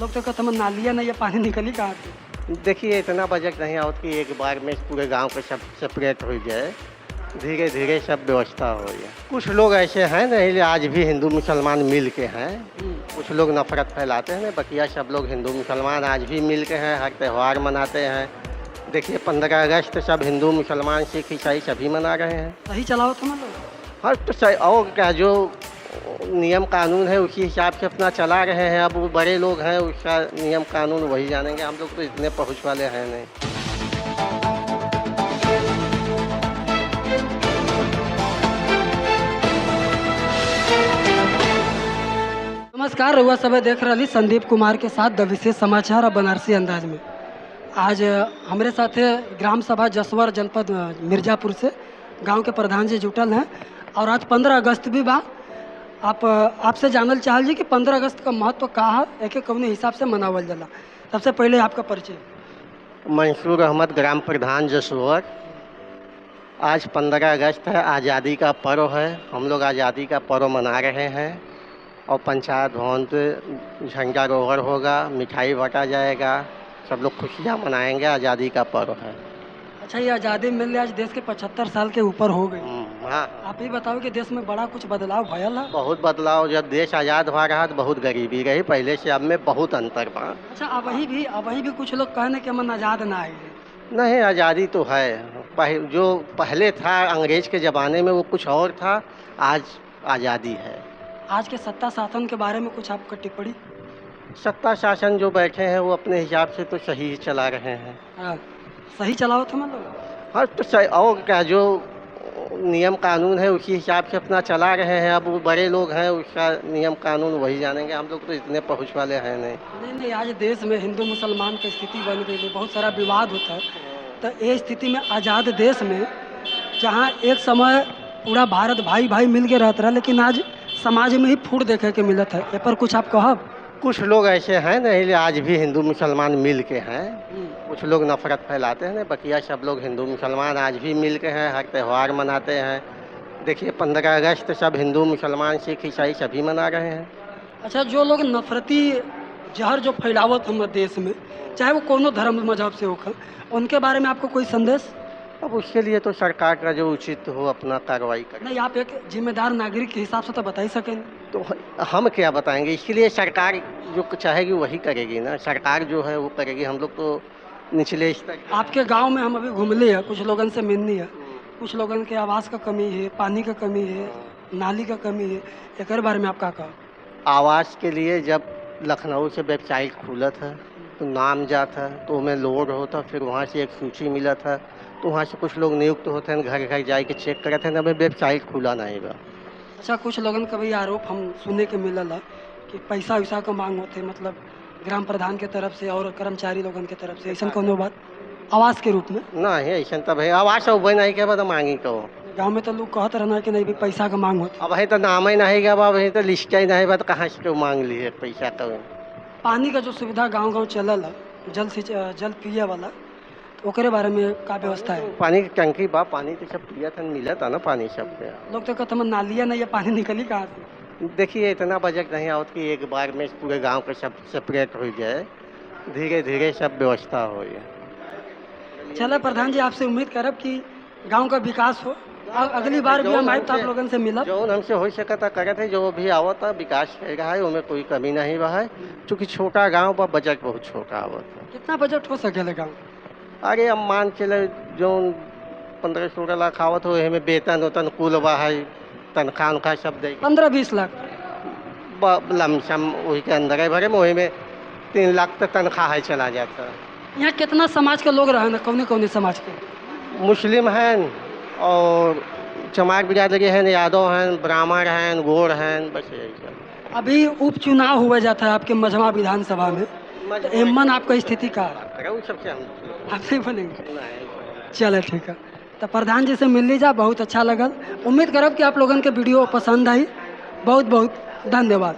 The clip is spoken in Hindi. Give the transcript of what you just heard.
लोग तो कहते हैं नालियाँ नहीं, ये पानी निकली कहाँ से? देखिए इतना बजट नहीं आवत कि एक बार में पूरे गांव के सब सेपरेट हो जाए। धीरे धीरे सब व्यवस्था हो जाए। कुछ लोग ऐसे हैं नहीं, आज भी हिंदू मुसलमान मिल के हैं। कुछ लोग नफरत फैलाते हैं, बकिया सब लोग हिंदू मुसलमान आज भी मिल के हैं, हर त्यौहार मनाते हैं। देखिए 15 अगस्त सब हिंदू मुसलमान सिख ईसाई सभी मना रहे हैं। सही चलाओ तुम लोग। हर तो सही, और क्या जो नियम कानून है उसी हिसाब से अपना चला रहे हैं। अब वो बड़े लोग हैं, उसका नियम कानून वही जानेंगे, हम लोग तो इतने पहुँच वाले हैं नहीं। नमस्कार, रउआ सब देख रही संदीप कुमार के साथ द विशेष समाचार और बनारसी अंदाज में। आज हमारे साथ ग्राम सभा जसवर जनपद मिर्जापुर से गांव के प्रधान जी जुटल हैं और आज 15 अगस्त भी बा। आपसे जानल चाहल जी कि 15 अगस्त का महत्व का है, एक कौन हिसाब से मनावल जाला। सबसे पहले आपका परिचय। मंसूर अहमद, ग्राम प्रधान जसवर। आज 15 अगस्त है, आज़ादी का पर्व है। हम लोग आज़ादी का पर्व मना रहे हैं और पंचायत भवन पे झंडारोहण होगा, मिठाई बांटा जाएगा, सब लोग खुशियाँ मनाएंगे। आज़ादी का पर्व है। अच्छा, ये आज़ादी मिलने आज देश के 75 साल के ऊपर हो गई। हाँ, आप ही बताओ कि देश में बड़ा कुछ बदलाव भयल है? बहुत बदलाव। जब देश आज़ाद हुआ रहा तो बहुत गरीबी रही, पहले से अब में बहुत अंतर बा। अच्छा, अब वही भी कुछ लोग कहने कि हम आज़ाद ना है। नहीं, आज़ादी तो है। जो पहले था अंग्रेज के ज़माने में वो कुछ और था, आज आज़ादी है। आज के सत्ता शासन के बारे में कुछ आपका टिप्पणी? सत्ता शासन जो बैठे हैं वो अपने हिसाब से तो सही ही चला रहे हैं। हाँ, सही चलाओ तुम लोग। हाँ तो सही, और क्या जो नियम कानून है उसी हिसाब से अपना चला रहे हैं। अब वो बड़े लोग हैं, उसका नियम कानून वही जानेंगे, हम लोग तो इतने पहुँच वाले हैं नहीं। नहीं, आज देश में हिंदू मुसलमान की स्थिति बन गई है, बहुत सारा विवाद होता है। तो ये स्थिति में आज़ाद देश में जहाँ एक समय पूरा भारत भाई भाई मिल के रहता रहा, लेकिन आज समाज में ही फूट देखे के मिलत है। ये पर कुछ आप कहब? कुछ लोग ऐसे हैं नहीं, आज भी हिंदू मुसलमान मिल के हैं। कुछ लोग नफरत फैलाते हैं, बकिया सब लोग हिंदू मुसलमान आज भी मिल के हैं, हर त्यौहार मनाते हैं। देखिए 15 अगस्त सब हिंदू मुसलमान सिख ईसाई सभी मना रहे हैं। अच्छा, जो लोग नफरती जहर जो फैलावत हमारे देश में, चाहे वो कोनो धर्म मजहब से होकर, उनके बारे में आपको कोई संदेश? अब उसके लिए तो सरकार का जो उचित हो अपना कार्रवाई करे। नहीं, आप एक जिम्मेदार नागरिक के हिसाब से तो बता ही सकें। तो हम क्या बताएंगे, इसके लिए सरकार जो चाहेगी वही करेगी ना। सरकार जो है वो करेगी, हम लोग तो निचले स्तर। आपके गांव में हम अभी घूमले हैं, कुछ लोगों से मिलनी है, कुछ लोगों के आवास का कमी है, पानी का कमी है, नाली का कमी है। एक बारे में आपका कहा? आवास के लिए जब लखनऊ से वेबसाइट खुला था तो नाम जाता तो हमें लोड होता, फिर वहाँ से एक सूची मिला था, तो वहाँ से कुछ लोग नियुक्त होते हैं, घर घर जाके चेक करते हैं, हमें वेबसाइट खुला नहीं बा। अच्छा, कुछ लोगों का भी आरोप हम सुनने के मिलल है कि पैसा वैसा का मांग होते, मतलब ग्राम प्रधान के तरफ से और कर्मचारी लोगों के तरफ से, ऐसा कोनो बात आवास के रूप में? नहीं, ऐसा तो भाई आवास उबे नहीं के बाद मांगी कहो। गांव में तो लोग कहते रहना कि नहीं भी पैसा का मांग होता। अब तो नाम ही नहीं गया, अब तो लिस्ट ही नहीं बात, कहाँ से क्यों मांग ली है पैसा का। पानी का जो सुविधा गांव गांव चलल है, जल पिए वाला, तो ओकरे बारे में का व्यवस्था है? पानी की टंकी बा, पानी तो सब पिया था, मिला था ना पानी सब पे। लोग तो कहते हैं नालियाँ नहीं, ये पानी निकली कहाँ से? देखिए इतना बजट नहीं आवत कि एक बार में पूरे गांव के सब सेपरेट हो जाए। धीरे धीरे सब व्यवस्था हो जाए। चलो प्रधान जी, आपसे उम्मीद करब कि गांव का विकास हो और अगली बार भी हम आए तो आप लोगों से मिलब। जो हमसे हो सकता करे थे, जो भी आवत है विकास कर रहा है, उनमें कोई कमी नहीं रहा है। चूँकि छोटा गाँव पर बजट बहुत छोटा आवत है। कितना बजट हो सके गाँव? अरे अब मान चले जो 15-16 लाख आवत हो, हमें वेतन वेतन कुल बा है, तनख्वाह उनखा सब दे 15-20 लाख लमसम वही के अंदर है भरे में, वही में 3 लाख तक तनख्वाह है चला जाता है। यहाँ कितना समाज के लोग रहे ना, कौने कौने समाज के? मुस्लिम हैं और चमार बिरादरी हैं, यादव हैं, ब्राह्मण हैं, गोड़ हैं, बस यही सब। अभी उपचुनाव हुआ जाता है आपके मझवा विधानसभा में, तो एमन आपका स्थिति का सबसे हम आप नहीं बनेंगे? चलो ठीक है, तो प्रधान जी से मिल लीजिए, बहुत अच्छा लगल। उम्मीद करब कि आप लोगों के वीडियो पसंद आई। बहुत बहुत धन्यवाद।